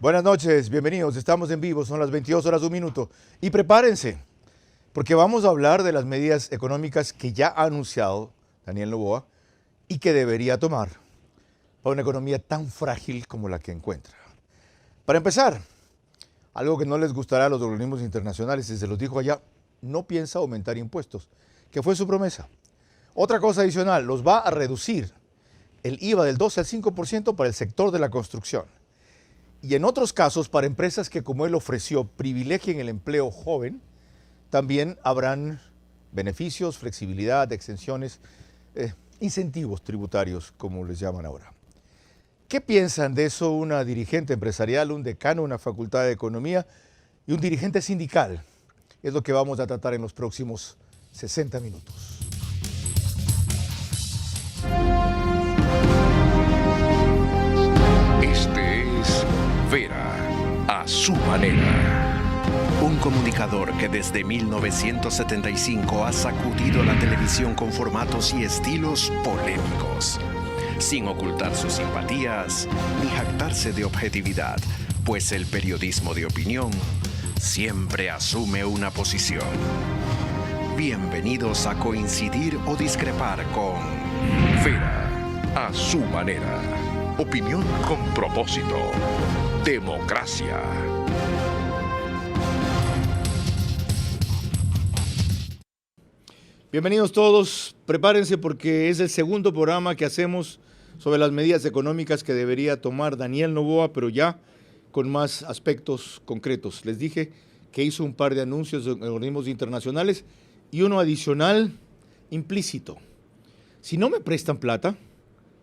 Buenas noches, bienvenidos. Estamos en vivo, son las 22 horas 1 minuto. Y prepárense, porque vamos a hablar de las medidas económicas que ya ha anunciado Daniel Noboa y que debería tomar para una economía tan frágil como la que encuentra. Para empezar, algo que no les gustará a los organismos internacionales, y se los dijo allá, no piensa aumentar impuestos, que fue su promesa. Otra cosa adicional, los va a reducir el IVA del 12 al 5% para el sector de la construcción. Y en otros casos, para empresas que, como él ofreció, privilegien el empleo joven, también habrán beneficios, flexibilidad, exenciones, incentivos tributarios, como les llaman ahora. ¿Qué piensan de eso una dirigente empresarial, un decano, una facultad de economía y un dirigente sindical? Es lo que vamos a tratar en los próximos 60 minutos. Este es Vera a su manera. Un comunicador que desde 1975 ha sacudido la televisión con formatos y estilos polémicos, sin ocultar sus simpatías ni jactarse de objetividad, pues el periodismo de opinión siempre asume una posición. Bienvenidos a coincidir o discrepar con Vera a su manera. Opinión con propósito. Democracia. Bienvenidos todos, prepárense porque es el segundo programa que hacemos sobre las medidas económicas que debería tomar Daniel Noboa, pero ya con más aspectos concretos. Les dije que hizo un par de anuncios en organismos internacionales y uno adicional implícito. Si no me prestan plata,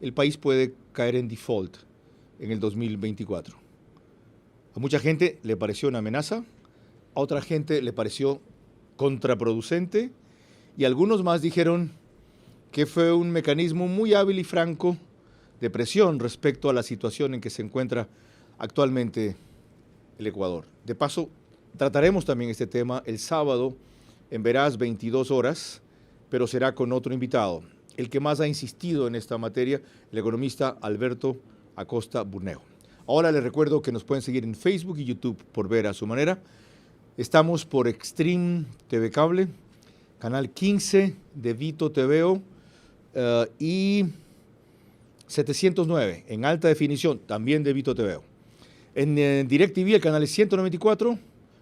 el país puede caer en default en el 2024. A mucha gente le pareció una amenaza, a otra gente le pareció contraproducente y algunos más dijeron que fue un mecanismo muy hábil y franco de presión respecto a la situación en que se encuentra actualmente el Ecuador. De paso, trataremos también este tema el sábado en Veraz 22 horas, pero será con otro invitado, el que más ha insistido en esta materia, el economista Alberto Acosta Burneo. Ahora les recuerdo que nos pueden seguir en Facebook y YouTube por Ver a su manera. Estamos por Extreme TV Cable, Canal 15 de Vito TVO y 709 en alta definición, también de Vito TVO. En DirecTV el canal es 194,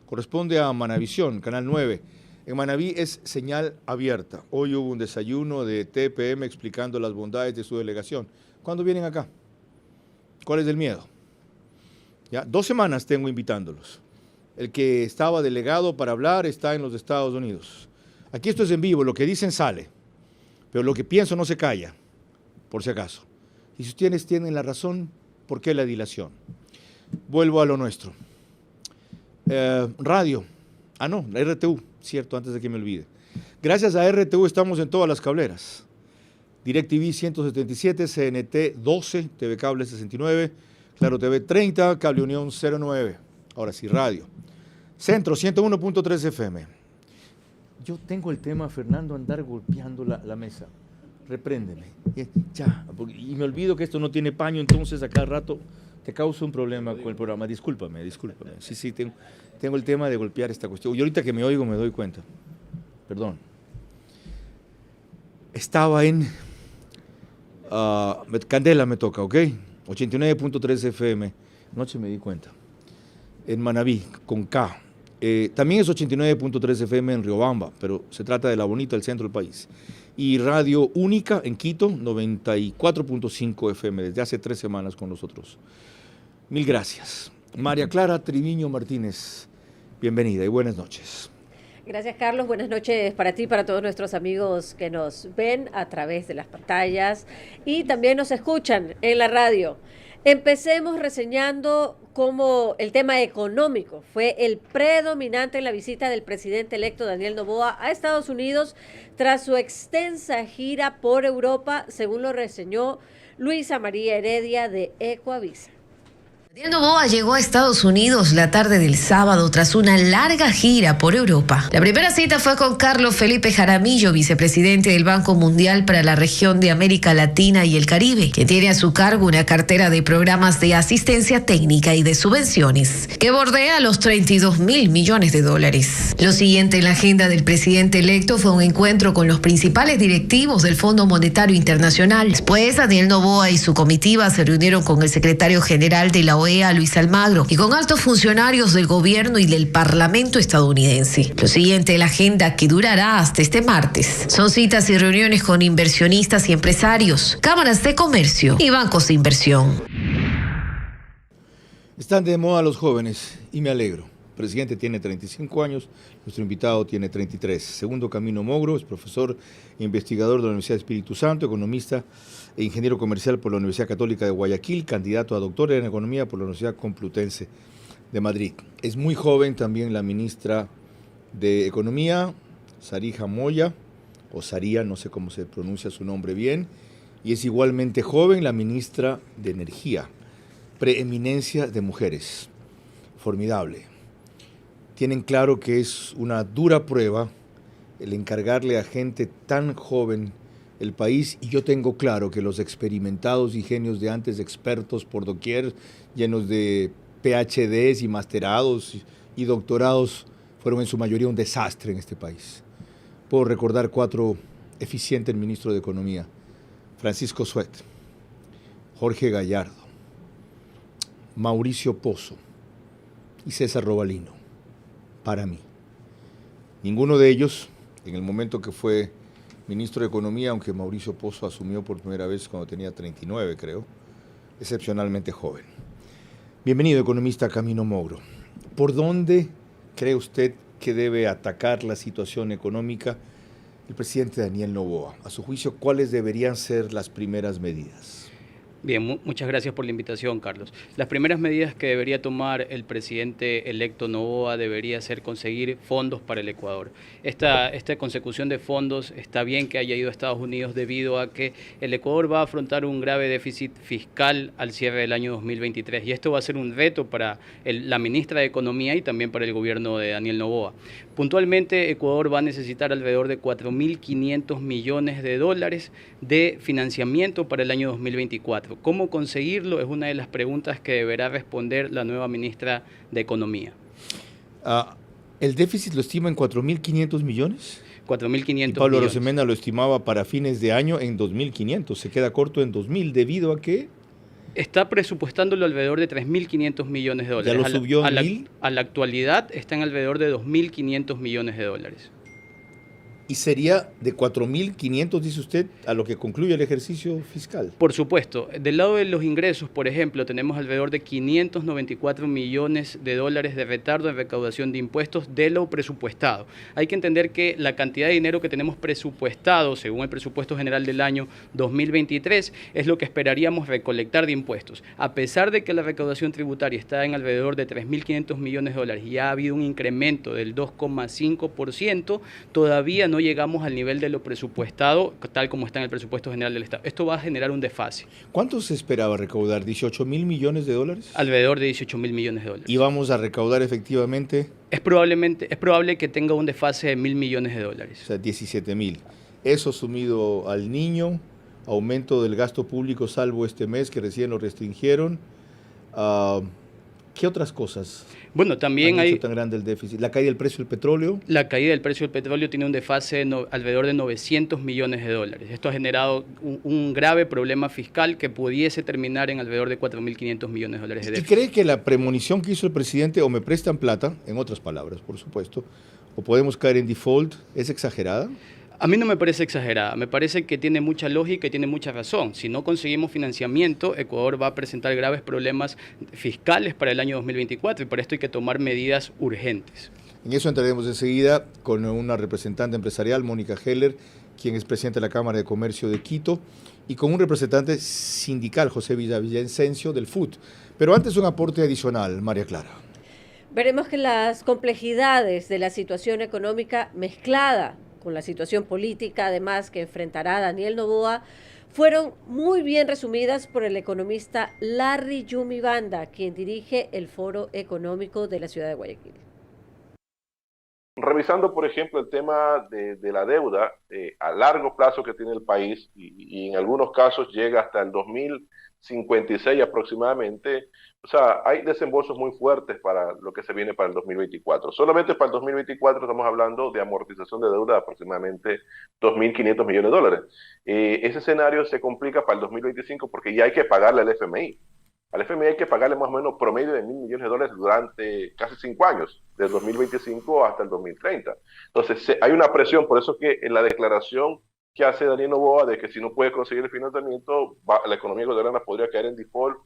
corresponde a Manavisión, Canal 9. En Manaví es señal abierta. Hoy hubo un desayuno de TPM explicando las bondades de su delegación. ¿Cuándo vienen acá? ¿Cuál es el miedo? Ya, 2 semanas tengo invitándolos. El que estaba delegado para hablar está en los Estados Unidos. Aquí esto es en vivo, lo que dicen sale, pero lo que pienso no se calla, por si acaso. Y si ustedes tienen la razón, ¿por qué la dilación? Vuelvo a lo nuestro. Radio. No, la RTU, cierto, antes de que me olvide. Gracias a RTU estamos en todas las cableras. DirecTV 177, CNT 12, TV Cable 69, Claro TV 30, Cable Unión 09. Ahora sí, radio. Centro 101.3 FM. Yo tengo el tema, Fernando, andar golpeando la mesa. Repréndeme. Ya, y me olvido que esto no tiene paño, entonces a cada rato te causa un problema con el programa. Discúlpame. Sí, tengo el tema de golpear esta cuestión. Y ahorita que me oigo me doy cuenta. Perdón. Estaba en Candela me toca, ¿ok? 89.3 FM. Anoche me di cuenta. En Manaví, con K. También es 89.3 FM en Riobamba, pero se trata de La Bonita, el centro del país. Y Radio Única en Quito, 94.5 FM, desde hace 3 semanas con nosotros. Mil gracias. María Clara Triviño Martínez, bienvenida y buenas noches. Gracias, Carlos. Buenas noches para ti y para todos nuestros amigos que nos ven a través de las pantallas y también nos escuchan en la radio. Empecemos reseñando cómo el tema económico fue el predominante en la visita del presidente electo Daniel Noboa a Estados Unidos tras su extensa gira por Europa, según lo reseñó Luisa María Heredia de Ecoavisa. Daniel Noboa llegó a Estados Unidos la tarde del sábado tras una larga gira por Europa. La primera cita fue con Carlos Felipe Jaramillo, vicepresidente del Banco Mundial para la región de América Latina y el Caribe, que tiene a su cargo una cartera de programas de asistencia técnica y de subvenciones que bordea los $32.000 millones. Lo siguiente en la agenda del presidente electo fue un encuentro con los principales directivos del Fondo Monetario Internacional. Después, Daniel Noboa y su comitiva se reunieron con el secretario general de la OEA, Luis Almagro, y con altos funcionarios del gobierno y del Parlamento estadounidense. Lo siguiente en la agenda, que durará hasta este martes, son citas y reuniones con inversionistas y empresarios, cámaras de comercio y bancos de inversión. Están de moda los jóvenes y me alegro. El presidente tiene 35 años, nuestro invitado tiene 33. Segundo Camino Mogro es profesor e investigador de la Universidad de Espíritu Santo, economista e ingeniero comercial por la Universidad Católica de Guayaquil, candidato a doctor en Economía por la Universidad Complutense de Madrid. Es muy joven también la ministra de Economía, Sarija Moya, o Saría, no sé cómo se pronuncia su nombre bien, y es igualmente joven la ministra de Energía, preeminencia de mujeres, formidable. Tienen claro que es una dura prueba el encargarle a gente tan joven el país, y yo tengo claro que los experimentados y genios de antes, expertos por doquier, llenos de PhDs y masterados y doctorados, fueron en su mayoría un desastre en este país. Puedo recordar 4 eficientes ministros de Economía: Francisco Suet, Jorge Gallardo, Mauricio Pozo y César Robalino. Para mí, ninguno de ellos, en el momento que fue ministro de Economía, aunque Mauricio Pozo asumió por primera vez cuando tenía 39, creo, excepcionalmente joven. Bienvenido, economista Camino Mogro. ¿Por dónde cree usted que debe atacar la situación económica el presidente Daniel Noboa? A su juicio, ¿cuáles deberían ser las primeras medidas? Bien, muchas gracias por la invitación, Carlos. Las primeras medidas que debería tomar el presidente electo Noboa debería ser conseguir fondos para el Ecuador. Esta consecución de fondos, está bien que haya ido a Estados Unidos debido a que el Ecuador va a afrontar un grave déficit fiscal al cierre del año 2023, y esto va a ser un reto para la ministra de Economía y también para el gobierno de Daniel Noboa. Puntualmente, Ecuador va a necesitar alrededor de $4.500 millones de financiamiento para el año 2024. ¿Cómo conseguirlo? Es una de las preguntas que deberá responder la nueva ministra de Economía. ¿El déficit lo estima en 4.500 millones? 4.500 millones. Y Pablo Arosemena lo estimaba para fines de año en 2.500. Se queda corto en 2.000 debido a que está presupuestándolo alrededor de $3.500 millones. ¿Ya lo subió a la actualidad está en alrededor de $2.500 millones. ¿Y sería de 4.500, dice usted, a lo que concluye el ejercicio fiscal? Por supuesto. Del lado de los ingresos, por ejemplo, tenemos alrededor de $594 millones de retardo en recaudación de impuestos de lo presupuestado. Hay que entender que la cantidad de dinero que tenemos presupuestado, según el presupuesto general del año 2023, es lo que esperaríamos recolectar de impuestos. A pesar de que la recaudación tributaria está en alrededor de $3.500 millones y ha habido un incremento del 2,5%, todavía no llegamos al nivel de lo presupuestado, tal como está en el presupuesto general del Estado. Esto va a generar un desfase. ¿Cuánto se esperaba recaudar? ¿18.000 millones de dólares? Alrededor de $18.000 millones. ¿Y vamos a recaudar efectivamente? Es probable que tenga un desfase de $1.000 millones. O sea, 17.000. Eso sumido al niño, aumento del gasto público salvo este mes que recién lo restringieron. ¿Qué otras cosas? Bueno, también hay tan grande el déficit. ¿La caída del precio del petróleo? La caída del precio del petróleo tiene un desfase de alrededor de $900 millones. Esto ha generado un grave problema fiscal que pudiese terminar en alrededor de $4.500 millones de déficit. ¿Y cree que la premonición que hizo el presidente, o me prestan plata, en otras palabras, por supuesto, o podemos caer en default, es exagerada? A mí no me parece exagerada, me parece que tiene mucha lógica y tiene mucha razón. Si no conseguimos financiamiento, Ecuador va a presentar graves problemas fiscales para el año 2024 y para esto hay que tomar medidas urgentes. En eso entraremos enseguida con una representante empresarial, Mónica Heller, quien es presidente de la Cámara de Comercio de Quito, y con un representante sindical, José Villavicencio, del FUT. Pero antes un aporte adicional, María Clara. Veremos que las complejidades de la situación económica mezclada con la situación política, además, que enfrentará Daniel Noboa, fueron muy bien resumidas por el economista Larry Yumi Banda, quien dirige el Foro Económico de la ciudad de Guayaquil. Revisando, por ejemplo, el tema de la deuda a largo plazo que tiene el país y en algunos casos llega hasta el 2056 aproximadamente, o sea, hay desembolsos muy fuertes para lo que se viene para el 2024. Solamente para el 2024 estamos hablando de amortización de deuda de aproximadamente 2.500 millones de dólares. Ese escenario se complica para el 2025 porque ya hay que pagarle al FMI. Al FMI hay que pagarle más o menos promedio de 1.000 millones de dólares durante casi 5 años, del 2025 hasta el 2030. Entonces, hay una presión, por eso que en la declaración que hace Daniel Noboa de que si no puede conseguir el financiamiento, la economía ecuatoriana podría caer en default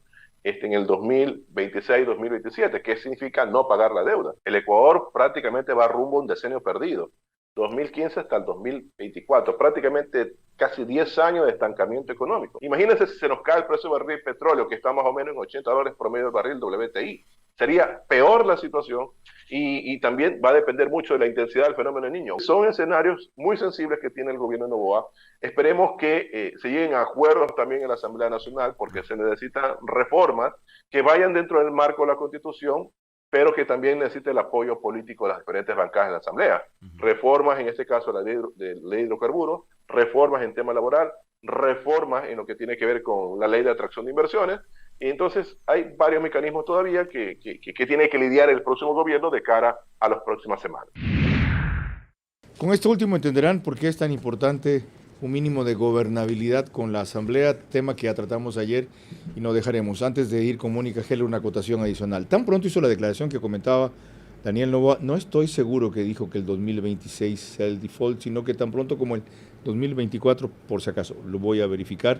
en el 2026-2027. ¿Qué significa no pagar la deuda? El Ecuador prácticamente va rumbo a un decenio perdido. 2015 hasta el 2024, prácticamente casi 10 años de estancamiento económico. Imagínense si se nos cae el precio del barril de petróleo, que está más o menos en $80 promedio del barril WTI. Sería peor la situación y también va a depender mucho de la intensidad del fenómeno del Niño. Son escenarios muy sensibles que tiene el gobierno de Noboa. Esperemos que se lleguen a acuerdos también en la Asamblea Nacional, porque se necesitan reformas que vayan dentro del marco de la Constitución, pero que también necesite el apoyo político de las diferentes bancadas en la Asamblea. Reformas, en este caso, la ley de hidrocarburos, reformas en tema laboral, reformas en lo que tiene que ver con la ley de atracción de inversiones, y entonces hay varios mecanismos todavía que tiene que lidiar el próximo gobierno de cara a las próximas semanas. Con esto último entenderán por qué es tan importante un mínimo de gobernabilidad con la Asamblea, tema que ya tratamos ayer y no dejaremos. Antes de ir con Mónica Heller, una acotación adicional. Tan pronto hizo la declaración que comentaba Daniel Noboa, no estoy seguro que dijo que el 2026 sea el default, sino que tan pronto como el 2024, por si acaso, lo voy a verificar.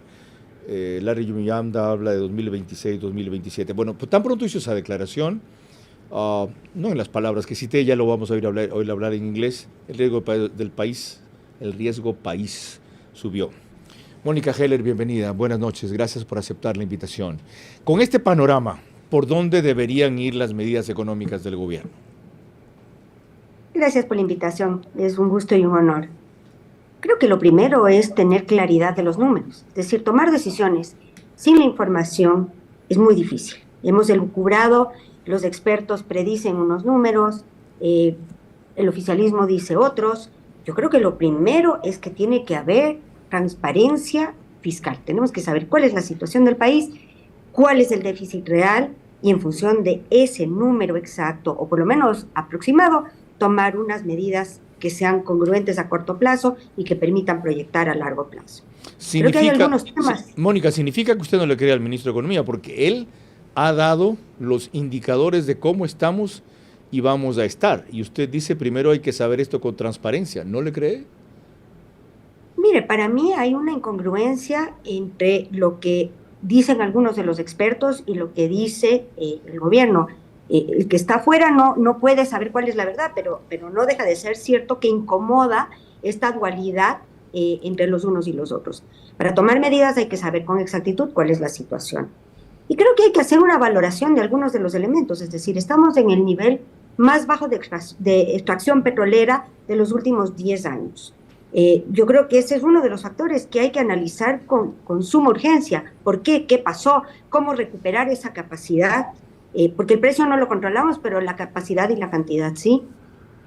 Larry Yumi Banda habla de 2026, 2027. Bueno, pues tan pronto hizo esa declaración, no en las palabras que cité, ya lo vamos a oír hablar en inglés, el riesgo del país, el riesgo país subió. Mónica Heller, bienvenida, buenas noches, gracias por aceptar la invitación. Con este panorama, ¿por dónde deberían ir las medidas económicas del gobierno? Gracias por la invitación, es un gusto y un honor. Creo que lo primero es tener claridad de los números, es decir, tomar decisiones sin la información es muy difícil. Hemos elucubrado, los expertos predicen unos números, el oficialismo dice otros. Yo creo que lo primero es que tiene que haber transparencia fiscal. Tenemos que saber cuál es la situación del país, cuál es el déficit real y en función de ese número exacto, o por lo menos aproximado, tomar unas medidas que sean congruentes a corto plazo y que permitan proyectar a largo plazo. Creo que hay algunos temas. Mónica, ¿significa que usted no le cree al ministro de Economía? Porque él ha dado los indicadores de cómo estamos y vamos a estar. Y usted dice, primero hay que saber esto con transparencia. ¿No le cree? Mire, para mí hay una incongruencia entre lo que dicen algunos de los expertos y lo que dice el gobierno. El que está afuera no puede saber cuál es la verdad, pero no deja de ser cierto que incomoda esta dualidad entre los unos y los otros. Para tomar medidas hay que saber con exactitud cuál es la situación. Y creo que hay que hacer una valoración de algunos de los elementos, es decir, estamos en el nivel más bajo de extracción petrolera de los últimos 10 años. Yo creo que ese es uno de los factores que hay que analizar con suma urgencia. ¿Por qué? ¿Qué pasó? ¿Cómo recuperar esa capacidad? Porque el precio no lo controlamos, pero la capacidad y la cantidad sí.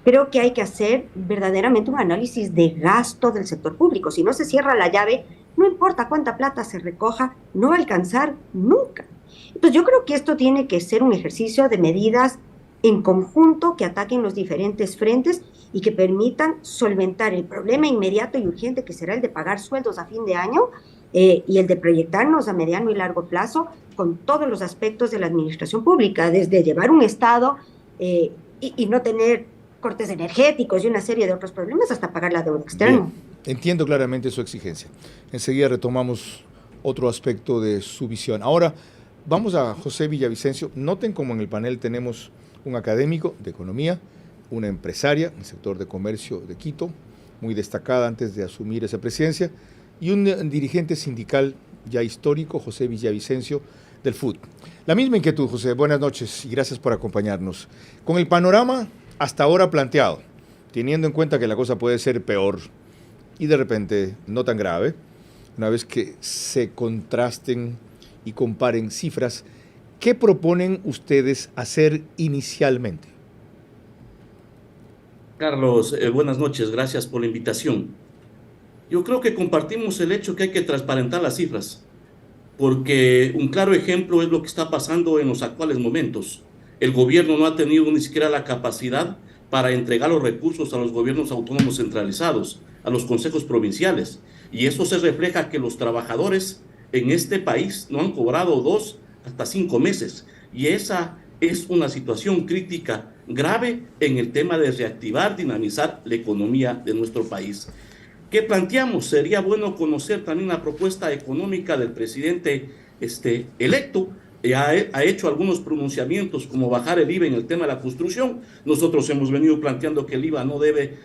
Creo que hay que hacer verdaderamente un análisis de gasto del sector público. Si no se cierra la llave, no importa cuánta plata se recoja, no va a alcanzar nunca. Entonces yo creo que esto tiene que ser un ejercicio de medidas en conjunto que ataquen los diferentes frentes y que permitan solventar el problema inmediato y urgente que será el de pagar sueldos a fin de año y el de proyectarnos a mediano y largo plazo con todos los aspectos de la administración pública, desde llevar un Estado y no tener cortes energéticos y una serie de otros problemas hasta pagar la deuda externa. Bien, entiendo claramente su exigencia. Enseguida retomamos otro aspecto de su visión. Ahora vamos a José Villavicencio. Noten como en el panel tenemos un académico de economía, una empresaria en el sector de comercio de Quito, muy destacada antes de asumir esa presidencia, y un dirigente sindical ya histórico, José Villavicencio, del FUT. La misma inquietud, José. Buenas noches y gracias por acompañarnos. Con el panorama hasta ahora planteado, teniendo en cuenta que la cosa puede ser peor y de repente no tan grave, una vez que se contrasten y comparen cifras, ¿qué proponen ustedes hacer inicialmente? Carlos, buenas noches, gracias por la invitación. Yo creo que compartimos el hecho que hay que transparentar las cifras, porque un claro ejemplo es lo que está pasando en los actuales momentos. El gobierno no ha tenido ni siquiera la capacidad para entregar los recursos a los gobiernos autónomos centralizados, a los consejos provinciales, y eso se refleja que los trabajadores en este país no han cobrado 2 hasta 5 meses, y esa es una situación crítica grave en el tema de reactivar, dinamizar la economía de nuestro país. ¿Qué planteamos? Sería bueno conocer también la propuesta económica del presidente electo. Ha hecho algunos pronunciamientos como bajar el IVA en el tema de la construcción. Nosotros hemos venido planteando que el IVA no debe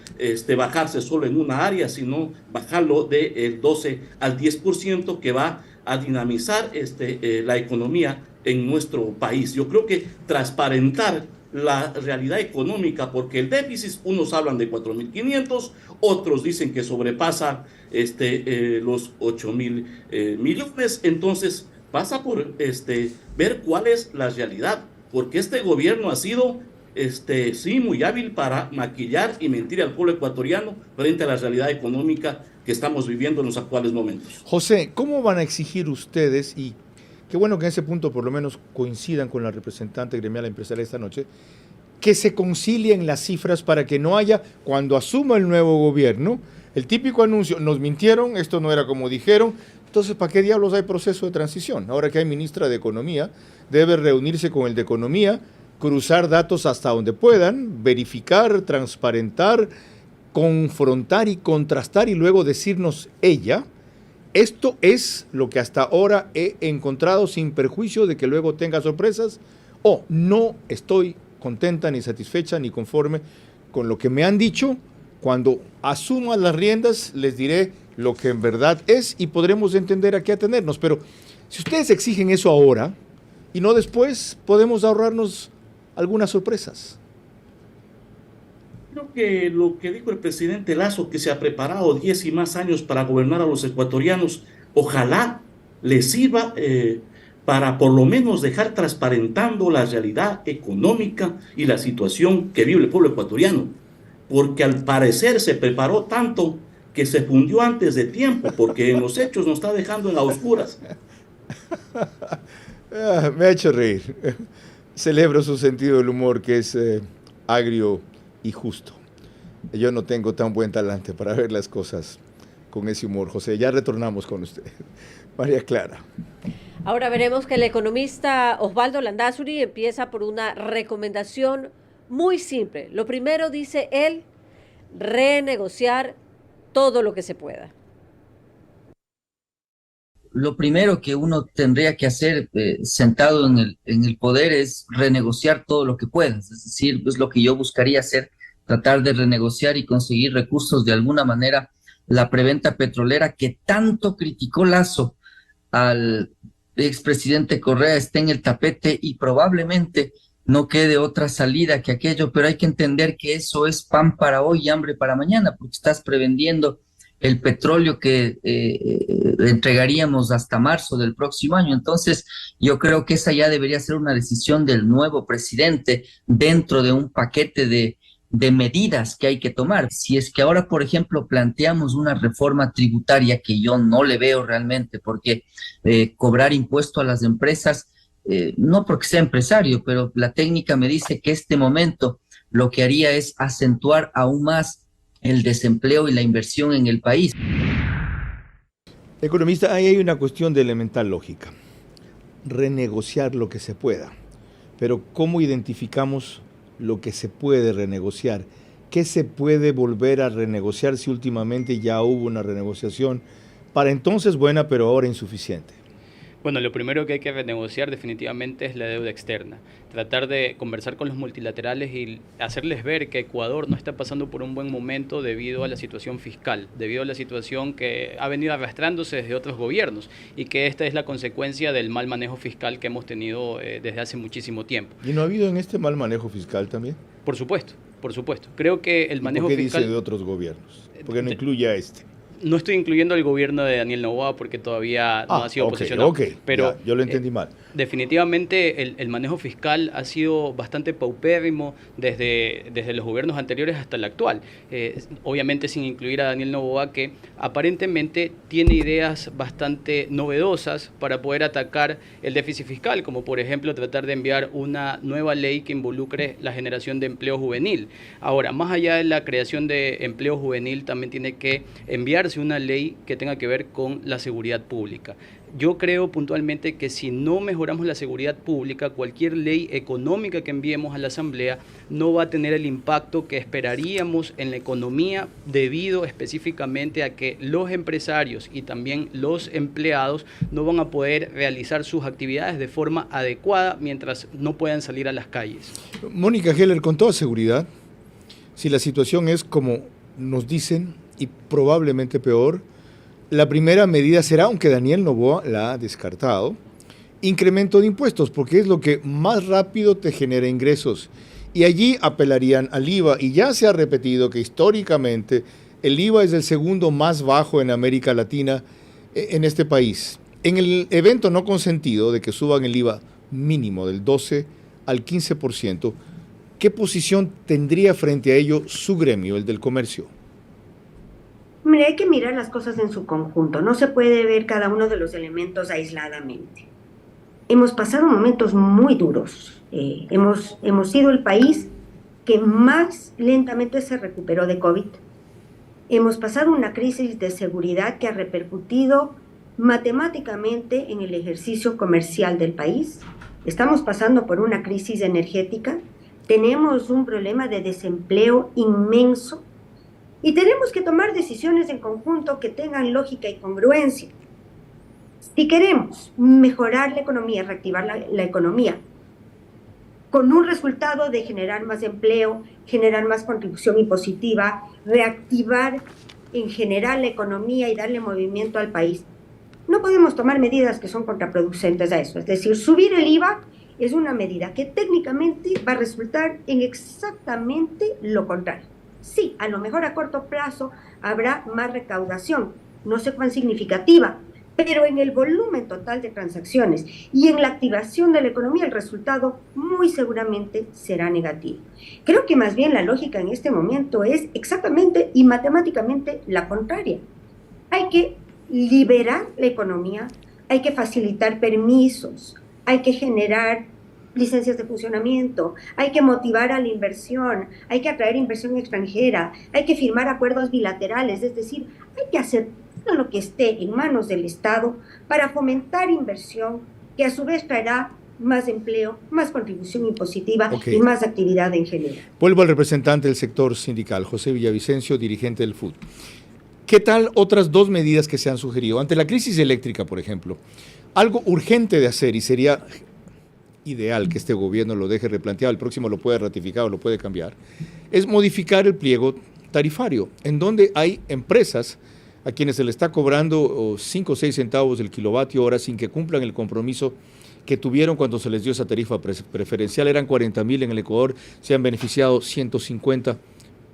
bajarse solo en una área, sino bajarlo del 12 al 10%, que va a dinamizar la economía en nuestro país. Yo creo que transparentar la realidad económica, porque el déficit, unos hablan de 4.500, otros dicen que sobrepasa los 8.000 millones, entonces pasa por ver cuál es la realidad, porque este gobierno ha sido sí, muy hábil para maquillar y mentir al pueblo ecuatoriano frente a la realidad económica que estamos viviendo en los actuales momentos. José, ¿cómo van a exigir ustedes, y qué bueno que en ese punto por lo menos coincidan con la representante gremial empresarial esta noche, que se concilien las cifras para que no haya, cuando asuma el nuevo gobierno, el típico anuncio, nos mintieron, esto no era como dijeron? Entonces, ¿para qué diablos hay proceso de transición? Ahora que hay ministra de Economía, debe reunirse con el de Economía, cruzar datos hasta donde puedan, verificar, transparentar, confrontar y contrastar y luego decirnos ella, esto es lo que hasta ahora he encontrado, sin perjuicio de que luego tenga sorpresas, o no estoy contenta ni satisfecha ni conforme con lo que me han dicho. Cuando asuma las riendas les diré lo que en verdad es y podremos entender a qué atenernos. Pero si ustedes exigen eso ahora y no después, podemos ahorrarnos algunas sorpresas. Creo que lo que dijo el presidente Lasso, que se ha preparado 10 y más años para gobernar a los ecuatorianos, ojalá les sirva para por lo menos dejar transparentando la realidad económica y la situación que vive el pueblo ecuatoriano, porque al parecer se preparó tanto que se fundió antes de tiempo, porque en los hechos nos está dejando en a oscuras. Me ha hecho reír. Celebro su sentido del humor, que es agrio y justo. Yo no tengo tan buen talante para ver las cosas con ese humor. José, ya retornamos con usted. María Clara. Ahora veremos que el economista Osvaldo Landázuri empieza por una recomendación muy simple. Lo primero, dice él, renegociar todo lo que se pueda. Lo primero que uno tendría que hacer sentado en el poder es renegociar todo lo que pueda. Es decir, es lo que yo buscaría hacer, tratar de renegociar y conseguir recursos de alguna manera. La preventa petrolera que tanto criticó Lasso al expresidente Correa está en el tapete y probablemente no quede otra salida que aquello, pero hay que entender que eso es pan para hoy y hambre para mañana, porque estás prevendiendo el petróleo que entregaríamos hasta marzo del próximo año. Entonces, yo creo que esa ya debería ser una decisión del nuevo presidente dentro de un paquete de medidas que hay que tomar. Si es que ahora, por ejemplo, planteamos una reforma tributaria, que yo no le veo realmente, porque cobrar impuesto a las empresas, no porque sea empresario, pero la técnica me dice que este momento lo que haría es acentuar aún más el desempleo y la inversión en el país. Economista, ahí hay una cuestión de elemental lógica. Renegociar lo que se pueda. Pero ¿cómo identificamos lo que se puede renegociar? ¿Qué se puede volver a renegociar si últimamente ya hubo una renegociación para entonces buena, pero ahora insuficiente? Bueno, lo primero que hay que renegociar definitivamente es la deuda externa. Tratar de conversar con los multilaterales y hacerles ver que Ecuador no está pasando por un buen momento debido a la situación fiscal, debido a la situación que ha venido arrastrándose desde otros gobiernos y que esta es la consecuencia del mal manejo fiscal que hemos tenido desde hace muchísimo tiempo. ¿Y no ha habido en este mal manejo fiscal también? Por supuesto, por supuesto. Creo que el manejo fiscal... ¿Por qué dice de otros gobiernos? Porque no incluye a este. no estoy incluyendo el gobierno de Daniel Noboa porque todavía no ha sido posesionado. Pero ya, yo lo entendí mal. Definitivamente el manejo fiscal ha sido bastante paupérrimo desde los gobiernos anteriores hasta el actual. Obviamente sin incluir a Daniel Noboa, que aparentemente tiene ideas bastante novedosas para poder atacar el déficit fiscal, como por ejemplo tratar de enviar una nueva ley que involucre la generación de empleo juvenil. Ahora, más allá de la creación de empleo juvenil, también tiene que enviarse una ley que tenga que ver con la seguridad pública. Yo creo puntualmente que si no mejoramos la seguridad pública, cualquier ley económica que enviemos a la Asamblea no va a tener el impacto que esperaríamos en la economía, debido específicamente a que los empresarios y también los empleados no van a poder realizar sus actividades de forma adecuada mientras no puedan salir a las calles. Mónica Heller, con toda seguridad, si la situación es como nos dicen y probablemente peor, la primera medida será, aunque Daniel Noboa la ha descartado, incremento de impuestos, porque es lo que más rápido te genera ingresos. Y allí apelarían al IVA, y ya se ha repetido que históricamente el IVA es el segundo más bajo en América Latina en este país. En el evento no consentido de que suban el IVA mínimo del 12 al 15%, ¿qué posición tendría frente a ello su gremio, el del comercio? Mira, hay que mirar las cosas en su conjunto, no se puede ver cada uno de los elementos aisladamente. Hemos pasado momentos muy duros, hemos sido el país que más lentamente se recuperó de COVID. Hemos pasado una crisis de seguridad que ha repercutido matemáticamente en el ejercicio comercial del país. Estamos pasando por una crisis energética, tenemos un problema de desempleo inmenso, y tenemos que tomar decisiones en conjunto que tengan lógica y congruencia. Si queremos mejorar la economía, reactivar la economía, con un resultado de generar más empleo, generar más contribución impositiva, reactivar en general la economía y darle movimiento al país, no podemos tomar medidas que son contraproducentes a eso. Es decir, subir el IVA es una medida que técnicamente va a resultar en exactamente lo contrario. Sí, a lo mejor a corto plazo habrá más recaudación, no sé cuán significativa, pero en el volumen total de transacciones y en la activación de la economía el resultado muy seguramente será negativo. Creo que más bien la lógica en este momento es exactamente y matemáticamente la contraria. Hay que liberar la economía, hay que facilitar permisos, hay que generar licencias de funcionamiento, hay que motivar a la inversión, hay que atraer inversión extranjera, hay que firmar acuerdos bilaterales, es decir, hay que hacer todo lo que esté en manos del Estado para fomentar inversión que a su vez traerá más empleo, más contribución impositiva y más actividad en general. Vuelvo al representante del sector sindical, José Villavicencio, dirigente del FUT. ¿Qué tal otras dos medidas que se han sugerido? Ante la crisis eléctrica, por ejemplo, algo urgente de hacer y sería ideal que este gobierno lo deje replanteado, el próximo lo puede ratificar o lo puede cambiar, es modificar el pliego tarifario, en donde hay empresas a quienes se le está cobrando 5 o 6 centavos del kilovatio hora sin que cumplan el compromiso que tuvieron cuando se les dio esa tarifa preferencial. Eran 40,000 en el Ecuador, se han beneficiado 150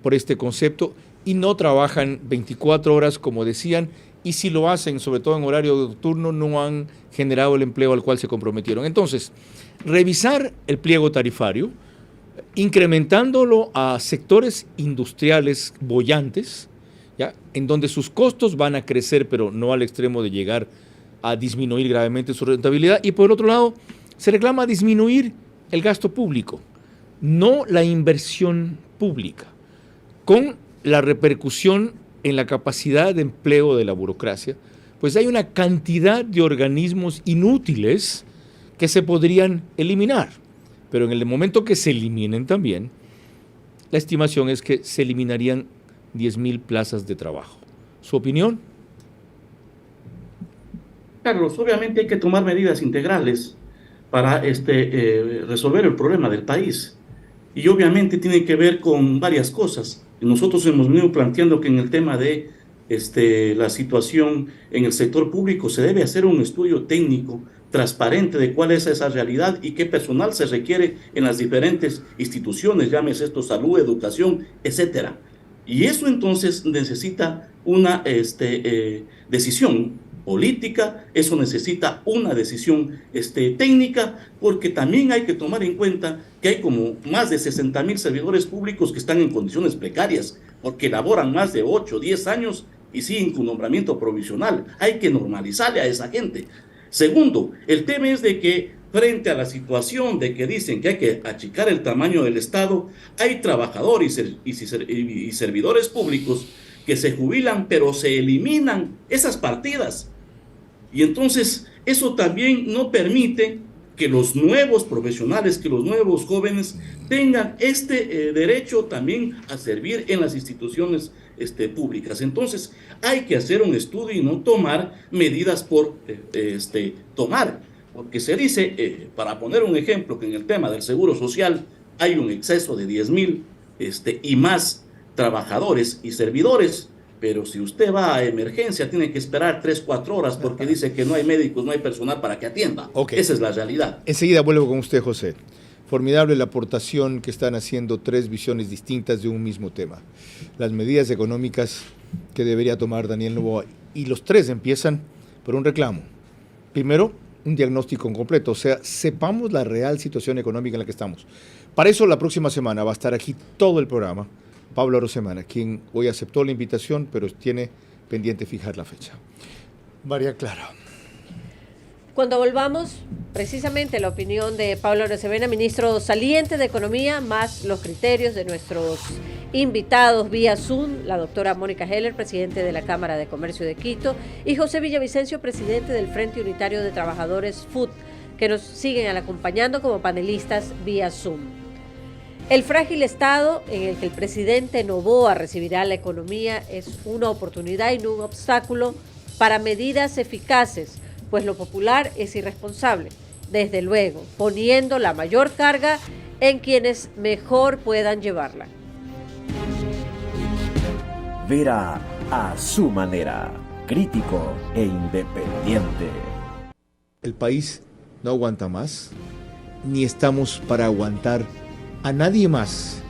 por este concepto y no trabajan 24 horas como decían, y si lo hacen, sobre todo en horario nocturno, no han generado el empleo al cual se comprometieron. Entonces, revisar el pliego tarifario, incrementándolo a sectores industriales bollantes, ¿ya?, en donde sus costos van a crecer, pero no al extremo de llegar a disminuir gravemente su rentabilidad. Y por otro lado, se reclama disminuir el gasto público, no la inversión pública, con la repercusión en la capacidad de empleo de la burocracia, pues hay una cantidad de organismos inútiles que se podrían eliminar, pero en el momento que se eliminen también, la estimación es que se eliminarían 10,000 plazas de trabajo. ¿Su opinión? Carlos, obviamente hay que tomar medidas integrales para resolver el problema del país, y obviamente tiene que ver con varias cosas. Nosotros hemos venido planteando que en el tema de la situación en el sector público se debe hacer un estudio técnico transparente de cuál es esa realidad y qué personal se requiere en las diferentes instituciones, llámese esto salud, educación, etcétera. Y eso entonces necesita una decisión política, eso necesita una decisión técnica, porque también hay que tomar en cuenta que hay como más de 60,000 servidores públicos que están en condiciones precarias, porque laboran más de 8 o 10 años y siguen con nombramiento provisional. Hay que normalizarle a esa gente. Segundo, el tema es de que frente a la situación de que dicen que hay que achicar el tamaño del Estado, hay trabajadores y servidores públicos que se jubilan, pero se eliminan esas partidas. Y entonces eso también no permite que los nuevos profesionales, que los nuevos jóvenes tengan derecho también a servir en las instituciones públicas. Entonces hay que hacer un estudio y no tomar medidas por tomar, porque se dice, para poner un ejemplo, que en el tema del seguro social hay un exceso de 10,000 y más trabajadores y servidores, pero si usted va a emergencia tiene que esperar 3-4 horas porque dice que no hay médicos, no hay personal para que atienda. Okay. Esa es la realidad. Enseguida vuelvo con usted, José. Formidable la aportación que están haciendo 3 visiones distintas de un mismo tema. Las medidas económicas que debería tomar Daniel Noboa, y los 3 empiezan por un reclamo. Primero, un diagnóstico completo, o sea, sepamos la real situación económica en la que estamos. Para eso, la próxima semana va a estar aquí todo el programa Pablo Arosemena, quien hoy aceptó la invitación, pero tiene pendiente fijar la fecha. María Clara. Cuando volvamos, precisamente la opinión de Pablo Arosemena, ministro saliente de Economía, más los criterios de nuestros invitados vía Zoom, la doctora Mónica Heller, presidente de la Cámara de Comercio de Quito, y José Villavicencio, presidente del Frente Unitario de Trabajadores FUT, que nos siguen acompañando como panelistas vía Zoom. El frágil estado en el que el presidente Noboa recibirá la economía es una oportunidad y no un obstáculo para medidas eficaces, pues lo popular es irresponsable, desde luego, poniendo la mayor carga en quienes mejor puedan llevarla. Vera a su manera, crítico e independiente. El país no aguanta más, ni estamos para aguantar a nadie más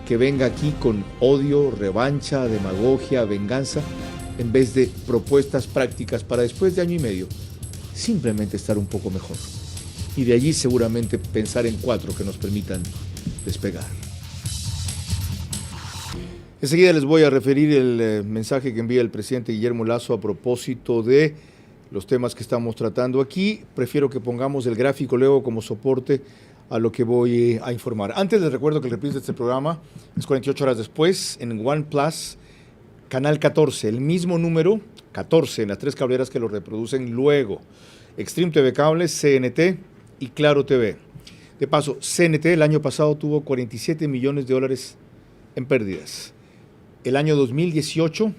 que venga aquí con odio, revancha, demagogia, venganza, en vez de propuestas prácticas para después de año y medio simplemente estar un poco mejor. Y de allí seguramente pensar en 4 que nos permitan despegar. Enseguida les voy a referir el mensaje que envía el presidente Guillermo Lasso a propósito de los temas que estamos tratando aquí. Prefiero que pongamos el gráfico luego como soporte a lo que voy a informar. Antes les recuerdo que el reprise de este programa es 48 horas después en OnePlus, canal 14, el mismo número, 14, en las 3 cableras que lo reproducen luego. Extreme TV Cable, CNT y Claro TV. De paso, CNT el año pasado tuvo $47 millones en pérdidas. El año 2018,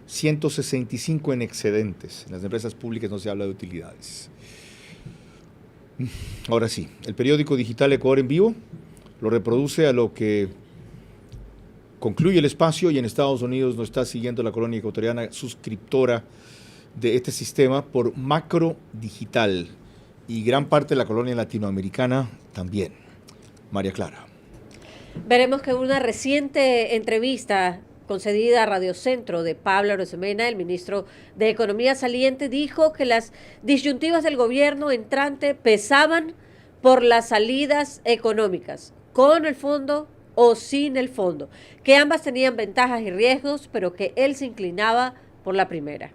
165 en excedentes. En las empresas públicas no se habla de utilidades. Ahora sí, el periódico digital Ecuador en Vivo lo reproduce a lo que concluye el espacio, y en Estados Unidos nos está siguiendo la colonia ecuatoriana suscriptora de este sistema por Macro Digital, y gran parte de la colonia latinoamericana también. María Clara. Veremos que una reciente entrevista concedida a Radio Centro de Pablo Arosemena, el ministro de Economía saliente, dijo que las disyuntivas del gobierno entrante pesaban por las salidas económicas, con el fondo o sin el fondo, que ambas tenían ventajas y riesgos, pero que él se inclinaba por la primera.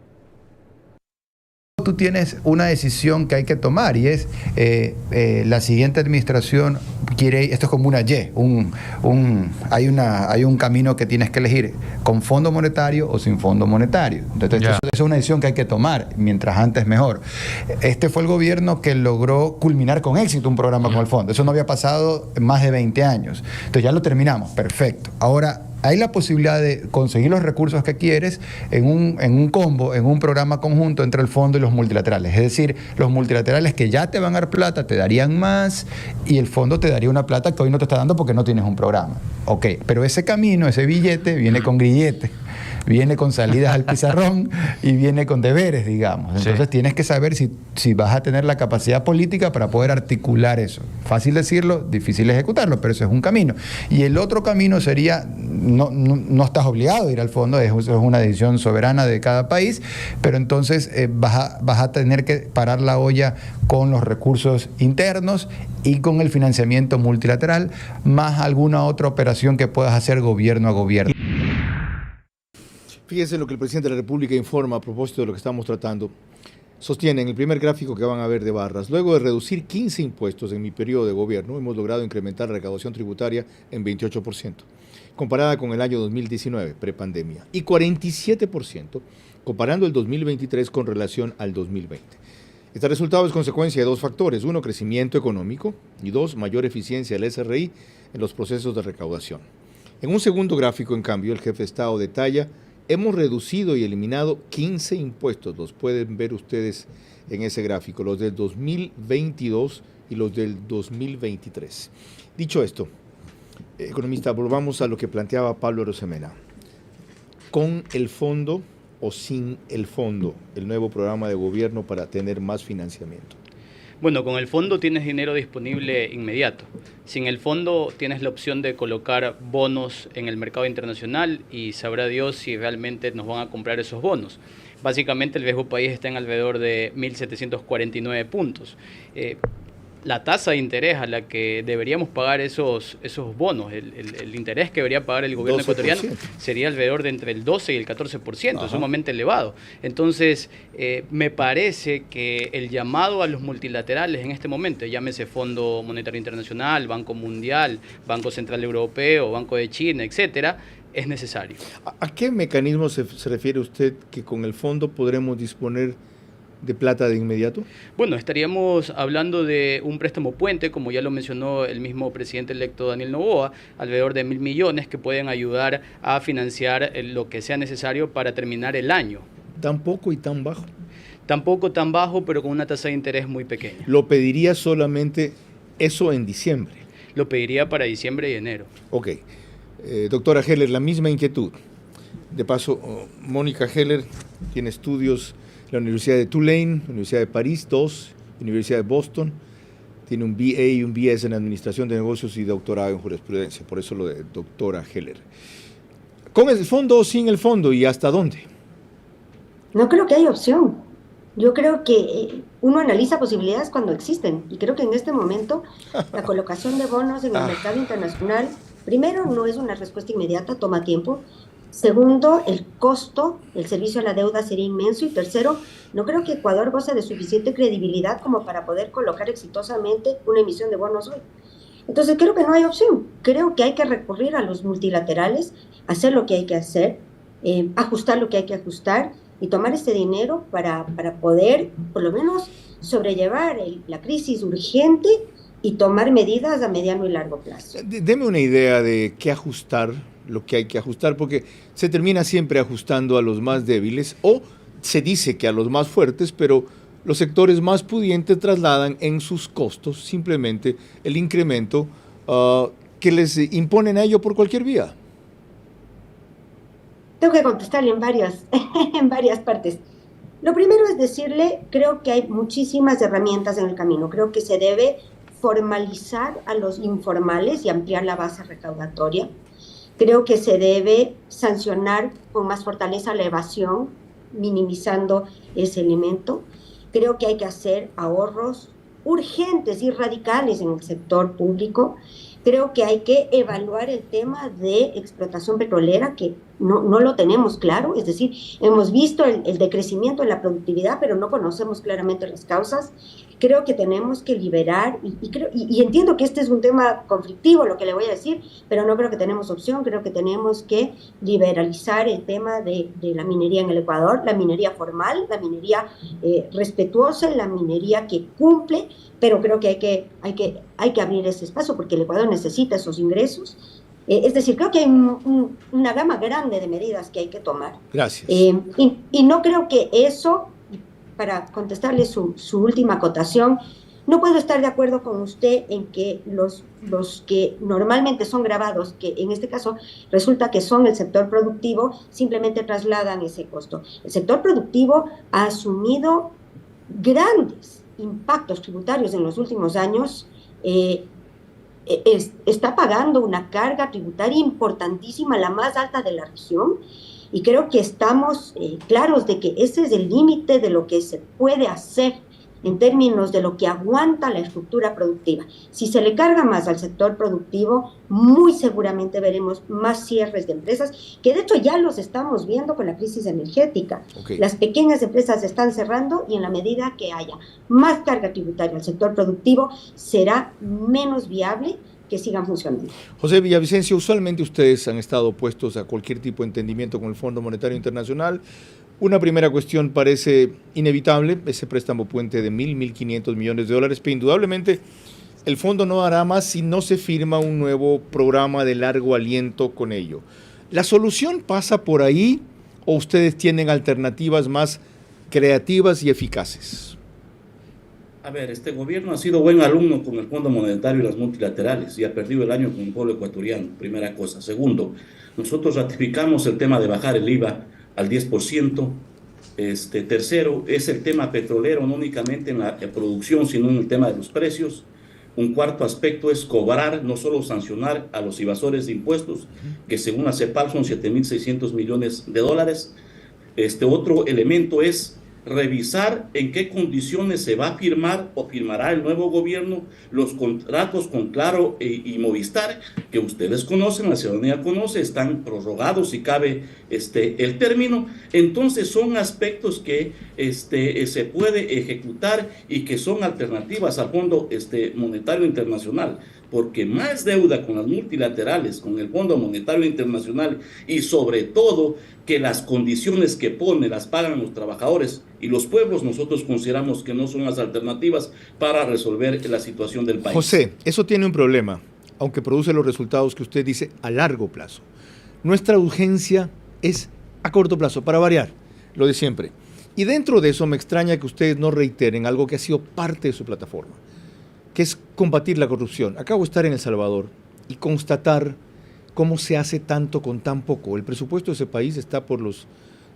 Tú tienes una decisión que hay que tomar, y es la siguiente administración quiere, esto es como una Y, hay un camino que tienes que elegir, con fondo monetario o sin fondo monetario. Entonces, esa es una decisión que hay que tomar, mientras antes mejor. Este fue el gobierno que logró culminar con éxito un programa con el fondo. Eso no había pasado en más de 20 años. Entonces ya lo terminamos, perfecto. Ahora, hay la posibilidad de conseguir los recursos que quieres en un combo, en un programa conjunto entre el fondo y los multilaterales. Es decir, los multilaterales que ya te van a dar plata te darían más, y el fondo te daría una plata que hoy no te está dando porque no tienes un programa. Ok, pero ese camino, ese billete viene con grillete. viene con salidas al pizarrón y viene con deberes, digamos. Entonces tienes que saber si vas a tener la capacidad política para poder articular eso. Fácil decirlo, difícil ejecutarlo, pero eso es un camino. Y el otro camino sería, no estás obligado a ir al fondo, es una decisión soberana de cada país, pero entonces vas a tener que parar la olla con los recursos internos y con el financiamiento multilateral, más alguna otra operación que puedas hacer gobierno a gobierno. Fíjense lo que el presidente de la República informa a propósito de lo que estamos tratando. Sostiene en el primer gráfico que van a ver de barras: luego de reducir 15 impuestos en mi periodo de gobierno, hemos logrado incrementar la recaudación tributaria en 28%, comparada con el año 2019, prepandemia, y 47% comparando el 2023 con relación al 2020. Este resultado es consecuencia de dos factores: uno, crecimiento económico, y dos, mayor eficiencia del SRI en los procesos de recaudación. En un segundo gráfico, en cambio, el jefe de Estado detalla: hemos reducido y eliminado 15 impuestos, los pueden ver ustedes en ese gráfico, los del 2022 y los del 2023. Dicho esto, economista, volvamos a lo que planteaba Pablo Arosemena. ¿Con el fondo o sin el fondo, el nuevo programa de gobierno para tener más financiamiento? Bueno, con el fondo tienes dinero disponible inmediato. Sin el fondo tienes la opción de colocar bonos en el mercado internacional y sabrá Dios si realmente nos van a comprar esos bonos. Básicamente el viejo país está en alrededor de 1.749 puntos. La tasa de interés a la que deberíamos pagar esos bonos, el interés que debería pagar el gobierno 12%. ecuatoriano sería alrededor de entre el 12 y el 14%, es sumamente elevado. Entonces, me parece que el llamado a los multilaterales en este momento, llámese Fondo Monetario Internacional, Banco Mundial, Banco Central Europeo, Banco de China, etcétera, es necesario. ¿A qué mecanismo se refiere usted que con el fondo podremos disponer de plata de inmediato? Bueno, estaríamos hablando de un préstamo puente, como ya lo mencionó el mismo presidente electo Daniel Noboa, alrededor de 1.000 millones que pueden ayudar a financiar lo que sea necesario para terminar el año. ¿Tan poco y tan bajo? Tampoco tan bajo, pero con una tasa de interés muy pequeña. ¿Lo pediría solamente eso en diciembre? Lo pediría para diciembre y enero. Ok. Doctora Heller, la misma inquietud. De paso, Mónica Heller tiene estudios en la Universidad de Tulane, Universidad de París, Universidad de Boston, tiene un BA y un BS en Administración de Negocios y doctorado en Jurisprudencia, por eso lo de doctora Heller. ¿Con el fondo o sin el fondo y hasta dónde? No creo que haya opción. Yo creo que uno analiza posibilidades cuando existen, y creo que en este momento la colocación de bonos en el mercado internacional, primero, no es una respuesta inmediata, toma tiempo. Segundo, el costo, el servicio a la deuda sería inmenso. Y tercero, no creo que Ecuador goce de suficiente credibilidad como para poder colocar exitosamente una emisión de bonos hoy. Entonces creo que no hay opción. Creo que hay que recurrir a los multilaterales, hacer lo que hay que hacer, ajustar lo que hay que ajustar y tomar este dinero para poder, por lo menos, sobrellevar la crisis urgente y tomar medidas a mediano y largo plazo. Deme una idea de qué ajustar, lo que hay que ajustar, porque se termina siempre ajustando a los más débiles, o se dice que a los más fuertes, pero los sectores más pudientes trasladan en sus costos simplemente el incremento que les imponen a ello por cualquier vía. Tengo que contestarle en varias partes. Lo primero es decirle, creo que hay muchísimas herramientas en el camino. Creo que se debe formalizar a los informales y ampliar la base recaudatoria. Creo que se debe sancionar con más fortaleza la evasión, minimizando ese elemento. Creo que hay que hacer ahorros urgentes y radicales en el sector público. Creo que hay que evaluar el tema de explotación petrolera, que no lo tenemos claro, es decir, hemos visto el decrecimiento en la productividad, pero no conocemos claramente las causas. Creo que tenemos que liberar, y entiendo que este es un tema conflictivo, lo que le voy a decir, pero no creo que tenemos opción. Creo que tenemos que liberalizar el tema de la minería en el Ecuador, la minería formal, la minería respetuosa, la minería que cumple, pero creo que hay que abrir ese espacio porque el Ecuador necesita esos ingresos. Es decir, creo que hay una gama grande de medidas que hay que tomar. Gracias. Y no creo que eso, para contestarle su última acotación, No puedo estar de acuerdo con usted en que los que normalmente son gravados, que en este caso resulta que son el sector productivo, simplemente trasladan ese costo. El sector productivo ha asumido grandes impactos tributarios en los últimos años, está pagando una carga tributaria importantísima, la más alta de la región, y creo que estamos claros de que ese es el límite de lo que se puede hacer en términos de lo que aguanta la estructura productiva. Si se le carga más al sector productivo, muy seguramente veremos más cierres de empresas, que de hecho ya los estamos viendo con la crisis energética. Okay. Las pequeñas empresas están cerrando y en la medida que haya más carga tributaria al sector productivo, será menos viable que sigan funcionando. José Villavicencio, usualmente ustedes han estado opuestos a cualquier tipo de entendimiento con el Fondo Monetario Internacional. Una primera cuestión parece inevitable, ese préstamo puente de 1.500 millones de dólares, pero indudablemente el fondo no hará más si no se firma un nuevo programa de largo aliento con ello. ¿La solución pasa por ahí o ustedes tienen alternativas más creativas y eficaces? A ver, este gobierno ha sido buen alumno con el Fondo Monetario y las multilaterales y ha perdido el año con el pueblo ecuatoriano, primera cosa. Segundo, nosotros ratificamos el tema de bajar el IVA al 10%. Tercero, es el tema petrolero, no únicamente en la producción, sino en el tema de los precios. Un cuarto aspecto es cobrar, no solo sancionar a los evasores de impuestos, que según la CEPAL son 7.600 millones de dólares. Otro elemento es revisar en qué condiciones se va a firmar o firmará el nuevo gobierno los contratos con Claro y Movistar, que ustedes conocen, la ciudadanía conoce, están prorrogados si cabe el término. Entonces son aspectos que se puede ejecutar y que son alternativas al Fondo Monetario Internacional, porque más deuda con las multilaterales, con el Fondo Monetario Internacional y sobre todo que las condiciones que pone las pagan los trabajadores y los pueblos, nosotros consideramos que no son las alternativas para resolver la situación del país. José, eso tiene un problema, aunque produce los resultados que usted dice a largo plazo. Nuestra urgencia es a corto plazo, para variar, lo de siempre. Y dentro de eso me extraña que ustedes no reiteren algo que ha sido parte de su plataforma, que es combatir la corrupción. Acabo de estar en El Salvador y constatar cómo se hace tanto con tan poco. El presupuesto de ese país está por los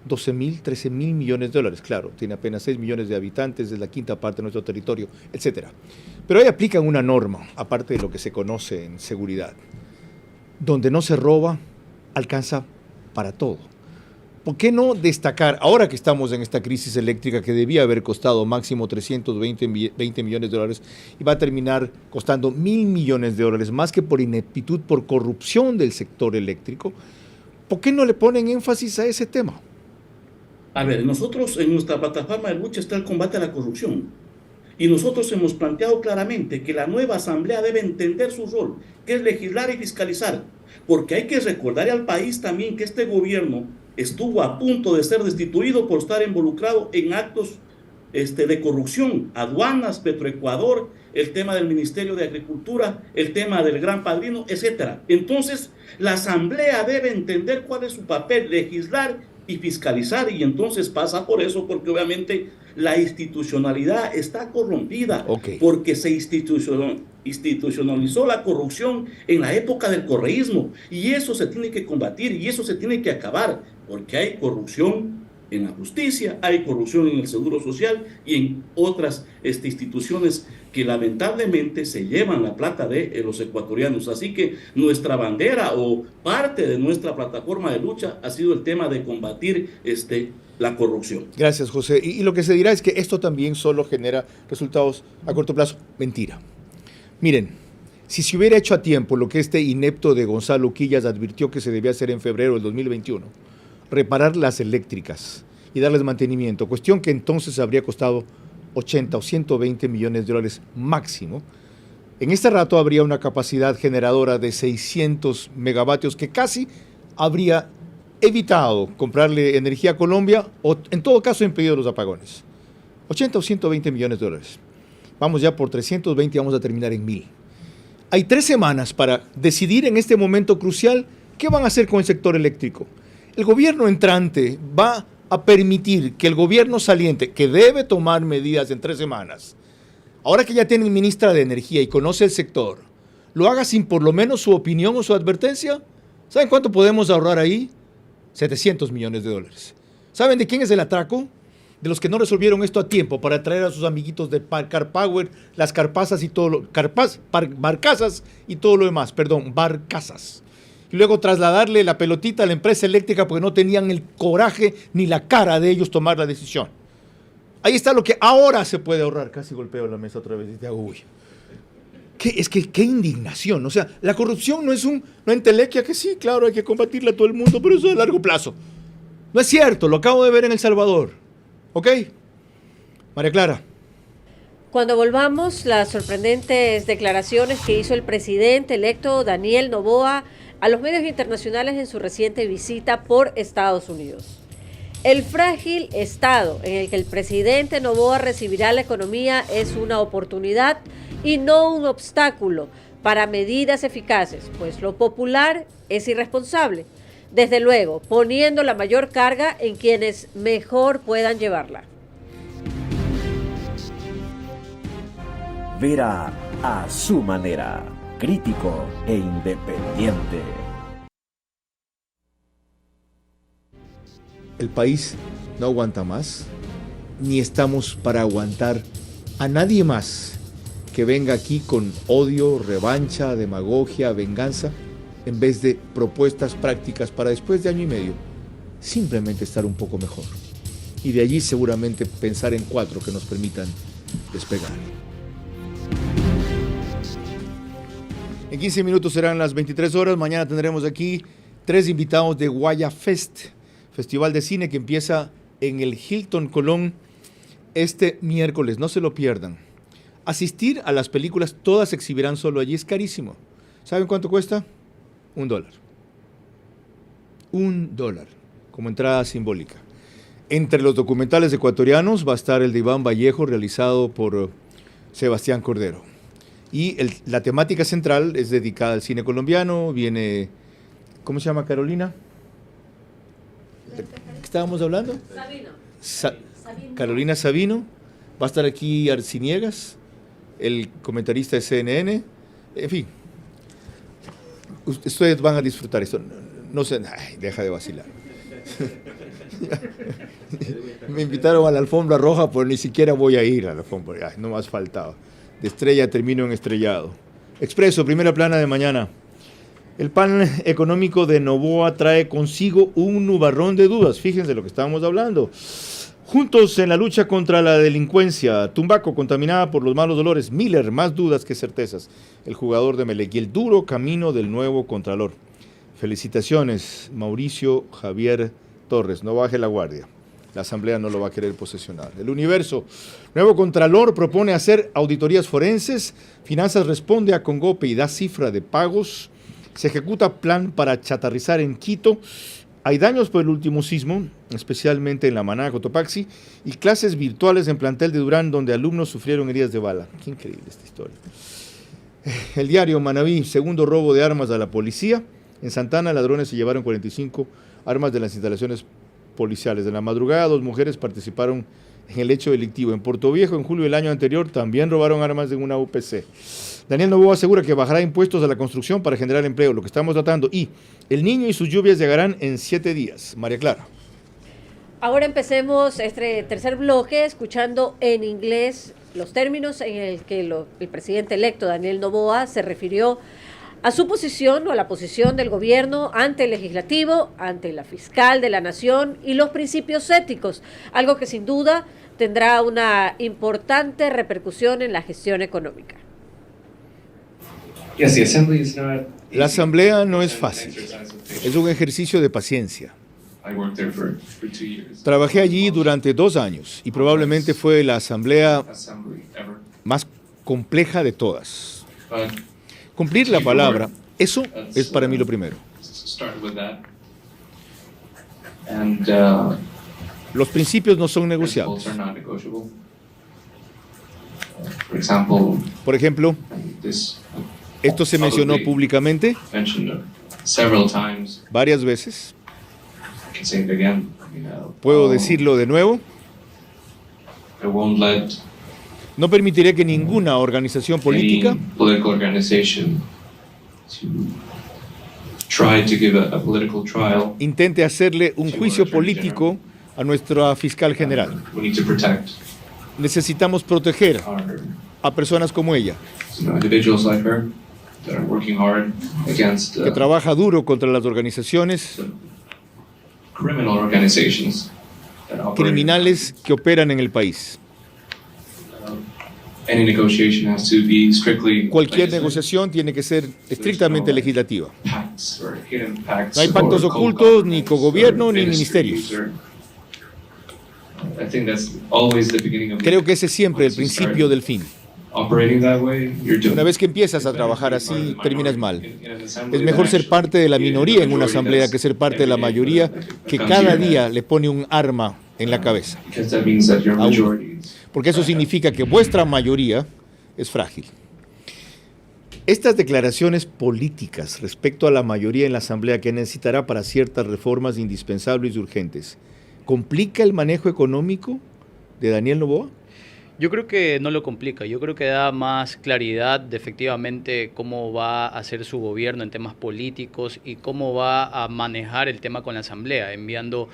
12.000, 13.000 millones de dólares. Claro, tiene apenas 6 millones de habitantes, es la quinta parte de nuestro territorio, etc. Pero ahí aplican una norma, aparte de lo que se conoce en seguridad. Donde no se roba, alcanza para todo. ¿Por qué no destacar, ahora que estamos en esta crisis eléctrica que debía haber costado máximo 320 millones de dólares y va a terminar costando 1.000 millones de dólares, más que por ineptitud, por corrupción del sector eléctrico? ¿Por qué no le ponen énfasis a ese tema? A ver, nosotros en nuestra plataforma de lucha está el combate a la corrupción. Y nosotros hemos planteado claramente que la nueva asamblea debe entender su rol, que es legislar y fiscalizar. Porque hay que recordar al país también que este gobierno estuvo a punto de ser destituido por estar involucrado en actos de corrupción, aduanas, Petroecuador, el tema del Ministerio de Agricultura, el tema del Gran Padrino, etc. Entonces, la Asamblea debe entender cuál es su papel, legislar y fiscalizar, y entonces pasa por eso, porque obviamente la institucionalidad está corrompida, porque se institucionalizó la corrupción en la época del correísmo, y eso se tiene que combatir, y eso se tiene que acabar, porque hay corrupción en la justicia, hay corrupción en el Seguro Social y en otras instituciones que lamentablemente se llevan la plata de los ecuatorianos. Así que nuestra bandera o parte de nuestra plataforma de lucha ha sido el tema de combatir la corrupción. Gracias, José. Y lo que se dirá es que esto también solo genera resultados a corto plazo. Mentira. Miren, si se hubiera hecho a tiempo lo que este inepto de Gonzalo Quillas advirtió que se debía hacer en febrero del 2021, reparar las eléctricas y darles mantenimiento, cuestión que entonces habría costado 80 o 120 millones de dólares máximo, en este rato habría una capacidad generadora de 600 megavatios que casi habría evitado comprarle energía a Colombia o en todo caso impedido los apagones. 80 o 120 millones de dólares. Vamos ya por 320 y vamos a terminar en 1.000. Hay 3 semanas para decidir en este momento crucial qué van a hacer con el sector eléctrico. El gobierno entrante va a permitir que el gobierno saliente, que debe tomar medidas en 3 semanas, ahora que ya tienen ministra de Energía y conoce el sector, lo haga sin por lo menos su opinión o su advertencia? ¿Saben cuánto podemos ahorrar ahí? $700 millones. ¿Saben de quién es el atraco? De los que no resolvieron esto a tiempo para traer a sus amiguitos de Carpower, las carpazas y todo lo... barcazas y todo lo demás, barcazas. Y luego trasladarle la pelotita a la empresa eléctrica porque no tenían el coraje ni la cara de ellos tomar la decisión. Ahí está lo que ahora se puede ahorrar. Casi golpeo la mesa otra vez y te hago uy. Qué indignación. O sea, la corrupción no es una entelequia que sí, claro, hay que combatirla a todo el mundo, pero eso es a largo plazo. No es cierto, lo acabo de ver en El Salvador. ¿Ok? María Clara. Cuando volvamos, las sorprendentes declaraciones que hizo el presidente electo Daniel Noboa a los medios internacionales en su reciente visita por Estados Unidos. El frágil estado en el que el presidente Noboa recibirá la economía es una oportunidad y no un obstáculo para medidas eficaces, pues lo popular es irresponsable, desde luego poniendo la mayor carga en quienes mejor puedan llevarla. Vera a su manera, crítico e independiente. El país no aguanta más, ni estamos para aguantar a nadie más que venga aquí con odio, revancha, demagogia, venganza, en vez de propuestas prácticas para después de año y medio, simplemente estar un poco mejor. Y de allí seguramente pensar en 4 que nos permitan despegar. En 15 minutos serán las 23 horas. Mañana tendremos aquí 3 invitados de Guaya Fest, Festival de Cine que empieza en el Hilton Colón este miércoles. No se lo pierdan. Asistir a las películas, todas se exhibirán solo allí, es carísimo. ¿Saben cuánto cuesta? $1. $1 como entrada simbólica. Entre los documentales ecuatorianos va a estar el de Iván Vallejo, realizado por Sebastián Cordero. Y la temática central es dedicada al cine colombiano. Viene, ¿cómo se llama, Carolina? ¿Qué estábamos hablando? Sabino. Carolina Sabino. Va a estar aquí Arciniegas, el comentarista de CNN. En fin, ustedes van a disfrutar esto. No sé, deja de vacilar. Me invitaron a la alfombra roja, pero ni siquiera voy a ir a la alfombra. No más faltaba. De estrella termino en estrellado. Expreso, primera plana de mañana. El plan económico de Noboa trae consigo un nubarrón de dudas. Fíjense lo que estábamos hablando. Juntos en la lucha contra la delincuencia. Tumbaco contaminada por los malos dolores. Miller, más dudas que certezas. El jugador de Melec y el duro camino del nuevo Contralor. Felicitaciones, Mauricio Javier Torres. No baje la guardia. La Asamblea no lo va a querer posesionar. El Universo. Nuevo Contralor propone hacer auditorías forenses. Finanzas responde a Congope y da cifra de pagos. Se ejecuta plan para chatarrizar en Quito. Hay daños por el último sismo, especialmente en La Manada, Cotopaxi, y clases virtuales en plantel de Durán, donde alumnos sufrieron heridas de bala. Qué increíble esta historia. El diario Manabí, segundo robo de armas a la policía. En Santana, ladrones se llevaron 45 armas de las instalaciones policiales. En la madrugada, 2 mujeres participaron en el hecho delictivo. En Puerto Viejo, en julio del año anterior, también robaron armas de una UPC. Daniel Noboa asegura que bajará impuestos a la construcción para generar empleo, lo que estamos tratando. Y El Niño y sus lluvias llegarán en 7 días. María Clara. Ahora empecemos este tercer bloque escuchando en inglés los términos en el que el presidente electo Daniel Noboa se refirió a su posición o a la posición del gobierno ante el legislativo, ante la fiscal de la nación y los principios éticos, algo que sin duda tendrá una importante repercusión en la gestión económica. La asamblea no es fácil, es un ejercicio de paciencia. Trabajé allí durante 2 años y probablemente fue la asamblea más compleja de todas. Cumplir la palabra, eso es para mí lo primero. Los principios no son negociables. Por ejemplo, esto se mencionó públicamente varias veces. Puedo decirlo de nuevo. No permitiré que ninguna organización política intente hacerle un juicio político a nuestra fiscal general. Necesitamos proteger a personas como ella, que trabaja duro contra las organizaciones criminales que operan en el país. Cualquier negociación tiene que ser estrictamente legislativa. No hay pactos ocultos, ni cogobierno, ni ministerios. Creo que ese es siempre el principio del fin. Una vez que empiezas a trabajar así, terminas mal. Es mejor ser parte de la minoría en una asamblea que ser parte de la mayoría que cada día le pone un arma en la cabeza a uno. Porque eso significa que vuestra mayoría es frágil. Estas declaraciones políticas respecto a la mayoría en la asamblea que necesitará para ciertas reformas indispensables y urgentes, ¿complica el manejo económico de Daniel Noboa? Yo creo que no lo complica, yo creo que da más claridad de efectivamente cómo va a hacer su gobierno en temas políticos y cómo va a manejar el tema con la Asamblea, enviando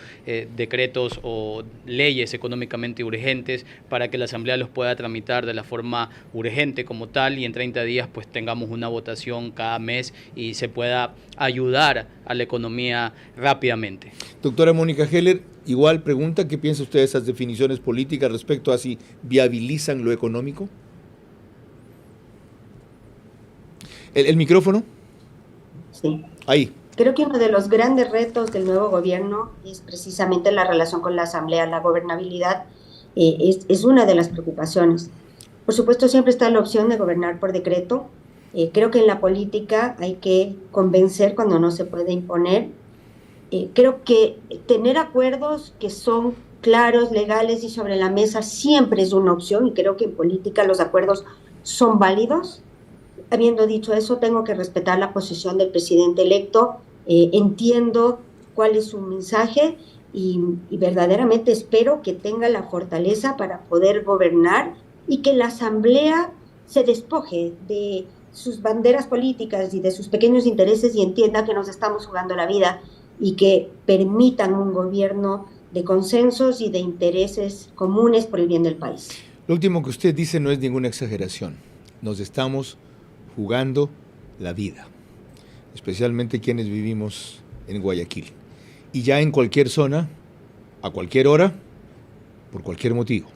decretos o leyes económicamente urgentes para que la Asamblea los pueda tramitar de la forma urgente como tal y en 30 días pues tengamos una votación cada mes y se pueda ayudar a la economía rápidamente. Doctora Mónica Heller, igual pregunta, ¿qué piensa usted de esas definiciones políticas respecto a si viabilizan lo económico? ¿El micrófono? Sí. Ahí. Creo que uno de los grandes retos del nuevo gobierno es precisamente la relación con la Asamblea. La gobernabilidad es una de las preocupaciones. Por supuesto, siempre está la opción de gobernar por decreto. Creo que en la política hay que convencer cuando no se puede imponer. Creo que tener acuerdos que son claros, legales y sobre la mesa siempre es una opción y creo que en política los acuerdos son válidos. Habiendo dicho eso, tengo que respetar la posición del presidente electo. Entiendo cuál es su mensaje y verdaderamente espero que tenga la fortaleza para poder gobernar y que la Asamblea se despoje de sus banderas políticas y de sus pequeños intereses y entienda que nos estamos jugando la vida y que permitan un gobierno de consensos y de intereses comunes por el bien del país. Lo último que usted dice no es ninguna exageración. Nos estamos jugando la vida, especialmente quienes vivimos en Guayaquil. Y ya en cualquier zona, a cualquier hora, por cualquier motivo.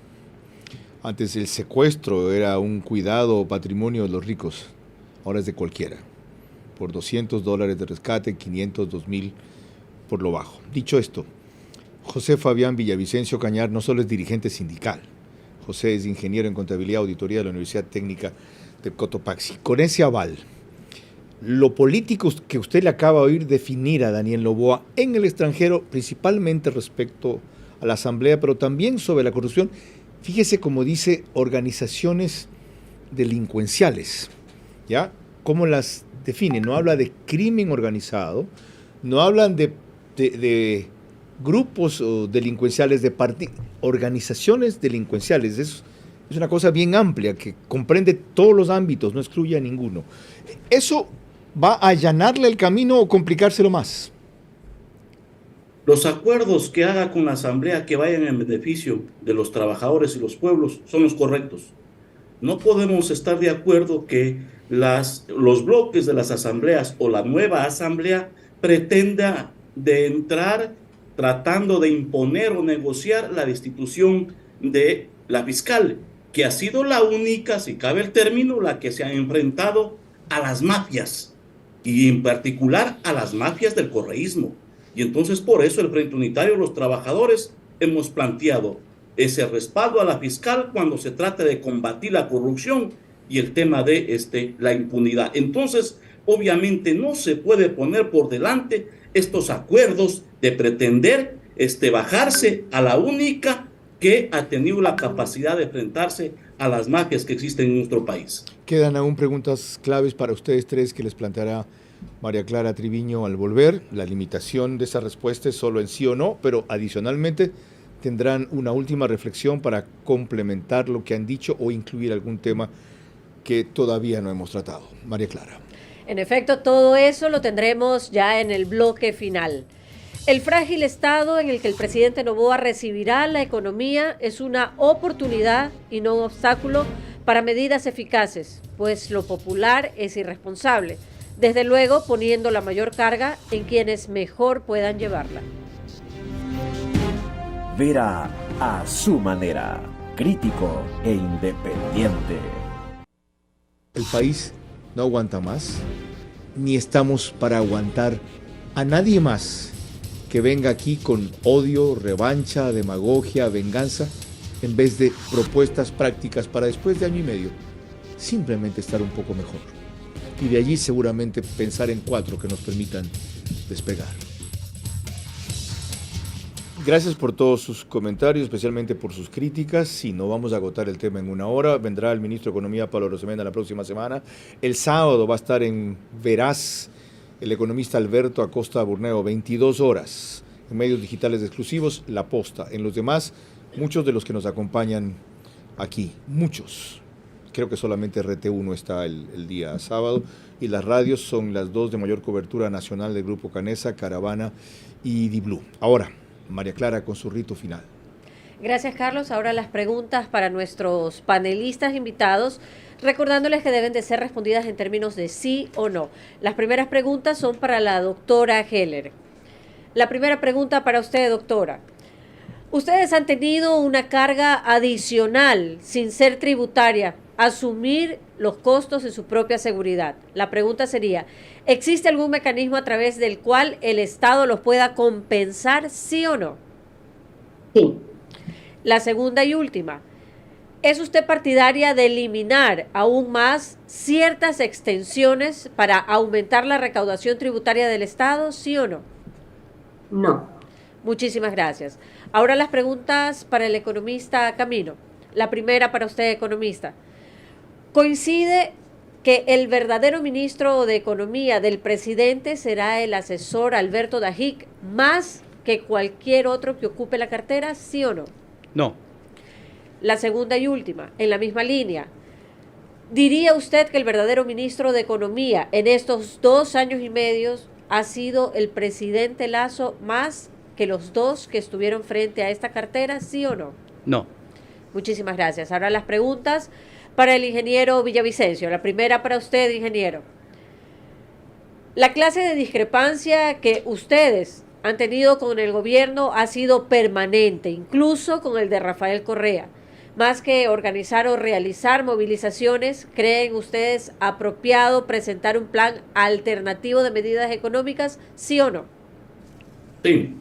Antes el secuestro era un cuidado o patrimonio de los ricos, ahora es de cualquiera. Por $200 de rescate, 500, 2,000 por lo bajo. Dicho esto, José Fabián Villavicencio Cañar no solo es dirigente sindical, José es ingeniero en contabilidad y auditoría de la Universidad Técnica de Cotopaxi. Con ese aval, lo político que usted le acaba de oír definir a Daniel Noboa en el extranjero, principalmente respecto a la Asamblea, pero también sobre la corrupción, fíjese cómo dice organizaciones delincuenciales, ¿ya? ¿Cómo las define? No habla de crimen organizado, no hablan de grupos delincuenciales, de organizaciones delincuenciales. Es una cosa bien amplia que comprende todos los ámbitos, no excluye a ninguno. ¿Eso va a allanarle el camino o complicárselo más? Los acuerdos que haga con la Asamblea que vayan en beneficio de los trabajadores y los pueblos son los correctos. No podemos estar de acuerdo que los bloques de las asambleas o la nueva asamblea pretenda de entrar tratando de imponer o negociar la destitución de la fiscal, que ha sido la única, si cabe el término, la que se ha enfrentado a las mafias y en particular a las mafias del correísmo. Y entonces por eso el Frente Unitario de los Trabajadores hemos planteado ese respaldo a la fiscal cuando se trata de combatir la corrupción y el tema de la impunidad. Entonces, obviamente no se puede poner por delante estos acuerdos de pretender bajarse a la única que ha tenido la capacidad de enfrentarse a las mafias que existen en nuestro país. Quedan aún preguntas claves para ustedes tres que les planteará María Clara Triviño al volver. La limitación de esa respuesta es solo en sí o no, pero adicionalmente tendrán una última reflexión para complementar lo que han dicho o incluir algún tema que todavía no hemos tratado. María Clara. En efecto, todo eso lo tendremos ya en el bloque final. El frágil estado en el que el presidente Noboa recibirá la economía es una oportunidad y no un obstáculo para medidas eficaces, pues lo popular es irresponsable, desde luego poniendo la mayor carga en quienes mejor puedan llevarla. Vera a su manera, crítico e independiente. El país no aguanta más, ni estamos para aguantar a nadie más que venga aquí con odio, revancha, demagogia, venganza, en vez de propuestas prácticas para después de año y medio simplemente estar un poco mejor. Y de allí seguramente pensar en 4 que nos permitan despegar. Gracias por todos sus comentarios, especialmente por sus críticas. Si no vamos a agotar el tema en 1 hora, vendrá el ministro de Economía, Pablo Arosemena, la próxima semana. El sábado va a estar en Veraz el economista Alberto Acosta Burneo, 22 horas, en medios digitales exclusivos, La Posta. En los demás, muchos de los que nos acompañan aquí, muchos. Creo que solamente RT1 está el día sábado, y las radios son las 2 de mayor cobertura nacional del Grupo Canesa, Caravana y Di-Blue. Ahora, María Clara con su rito final. Gracias, Carlos. Ahora las preguntas para nuestros panelistas invitados, recordándoles que deben de ser respondidas en términos de sí o no. Las primeras preguntas son para la doctora Heller. La primera pregunta para usted, doctora. Ustedes han tenido una carga adicional, sin ser tributaria, asumir los costos de su propia seguridad. La pregunta sería, ¿existe algún mecanismo a través del cual el Estado los pueda compensar, sí o no? Sí. La segunda y última, ¿es usted partidaria de eliminar aún más ciertas extensiones para aumentar la recaudación tributaria del Estado, sí o no? No. Muchísimas gracias. Ahora las preguntas para el economista Camino. La primera para usted, economista. ¿Coincide que el verdadero ministro de Economía del presidente será el asesor Alberto Dajic más que cualquier otro que ocupe la cartera, sí o no? No. La segunda y última, en la misma línea. ¿Diría usted que el verdadero ministro de Economía en estos 2 años y medio ha sido el presidente Lasso más que los 2 que estuvieron frente a esta cartera, sí o no? No. Muchísimas gracias. Ahora las preguntas para el ingeniero Villavicencio. La primera para usted, ingeniero. La clase de discrepancia que ustedes han tenido con el gobierno ha sido permanente, incluso con el de Rafael Correa. Más que organizar o realizar movilizaciones, ¿creen ustedes apropiado presentar un plan alternativo de medidas económicas, sí o no? Sí.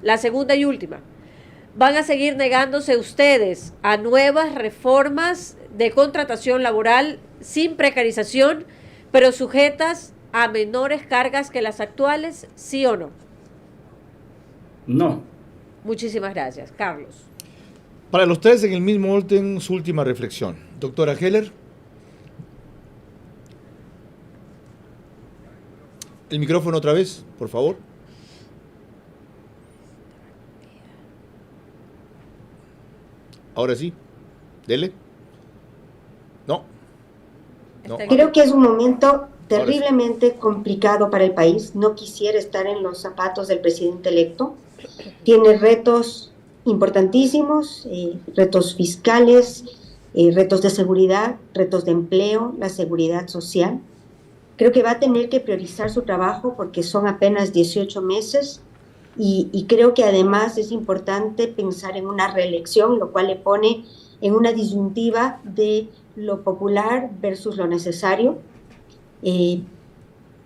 La segunda y última. ¿Van a seguir negándose ustedes a nuevas reformas de contratación laboral sin precarización, pero sujetas a menores cargas que las actuales, sí o no? No. Muchísimas gracias. Carlos. Para los 3 en el mismo orden, su última reflexión. Doctora Heller. El micrófono otra vez, por favor. Ahora sí. Dele. No. Creo que es un momento terriblemente complicado para el país. No quisiera estar en los zapatos del presidente electo. Tiene retos importantísimos, retos fiscales, retos de seguridad, retos de empleo, la seguridad social. Creo que va a tener que priorizar su trabajo porque son apenas 18 meses y creo que además es importante pensar en una reelección, lo cual le pone en una disyuntiva de lo popular versus lo necesario.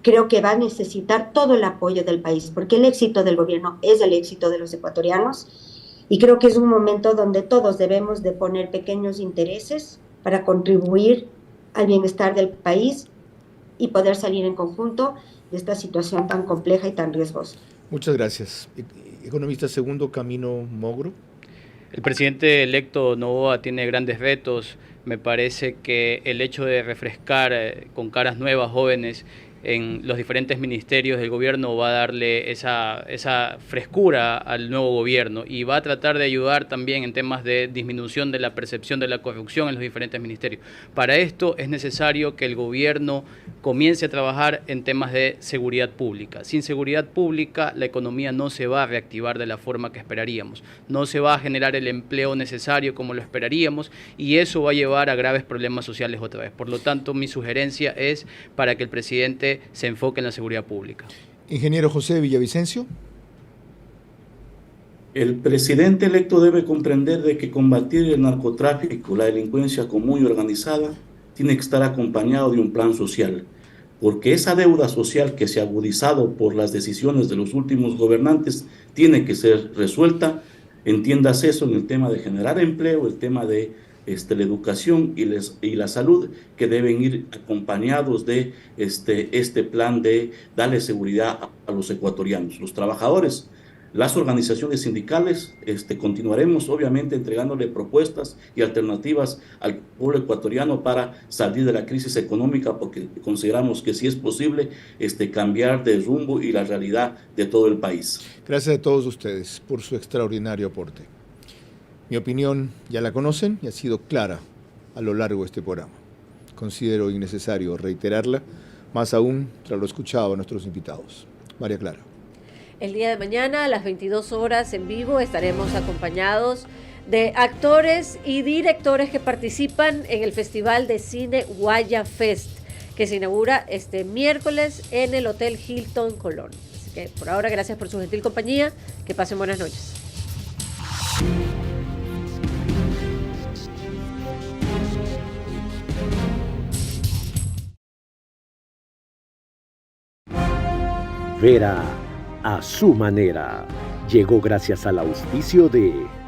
Creo que va a necesitar todo el apoyo del país, porque el éxito del gobierno es el éxito de los ecuatorianos, y creo que es un momento donde todos debemos de poner pequeños intereses para contribuir al bienestar del país y poder salir en conjunto de esta situación tan compleja y tan riesgosa. Muchas gracias. Economista segundo, Camino Mogro. El presidente electo Noboa tiene grandes retos. Me parece que el hecho de refrescar con caras nuevas, jóvenes, en los diferentes ministerios del gobierno va a darle esa frescura al nuevo gobierno y va a tratar de ayudar también en temas de disminución de la percepción de la corrupción en los diferentes ministerios. Para esto es necesario que el gobierno comience a trabajar en temas de seguridad pública. Sin seguridad pública, la economía no se va a reactivar de la forma que esperaríamos, no se va a generar el empleo necesario como lo esperaríamos y eso va a llevar a graves problemas sociales otra vez. Por lo tanto, mi sugerencia es para que el presidente se enfoque en la seguridad pública. Ingeniero José Villavicencio. El presidente electo debe comprender de que combatir el narcotráfico, la delincuencia común y organizada, tiene que estar acompañado de un plan social, porque esa deuda social que se ha agudizado por las decisiones de los últimos gobernantes tiene que ser resuelta. Entiendas eso en el tema de generar empleo, el tema de la educación y la salud, que deben ir acompañados de este plan de darle seguridad a los ecuatorianos, los trabajadores. Las organizaciones sindicales continuaremos obviamente entregándole propuestas y alternativas al pueblo ecuatoriano para salir de la crisis económica, porque consideramos que sí es posible cambiar de rumbo y la realidad de todo el país. Gracias a todos ustedes por su extraordinario aporte. Mi opinión ya la conocen y ha sido clara a lo largo de este programa. Considero innecesario reiterarla, más aún tras lo escuchado a nuestros invitados. María Clara. El día de mañana a las 22 horas en vivo estaremos acompañados de actores y directores que participan en el Festival de Cine Guaya Fest, que se inaugura este miércoles en el Hotel Hilton Colón. Así que por ahora, gracias por su gentil compañía. Que pasen buenas noches. Vera a su manera. Llegó gracias al auspicio de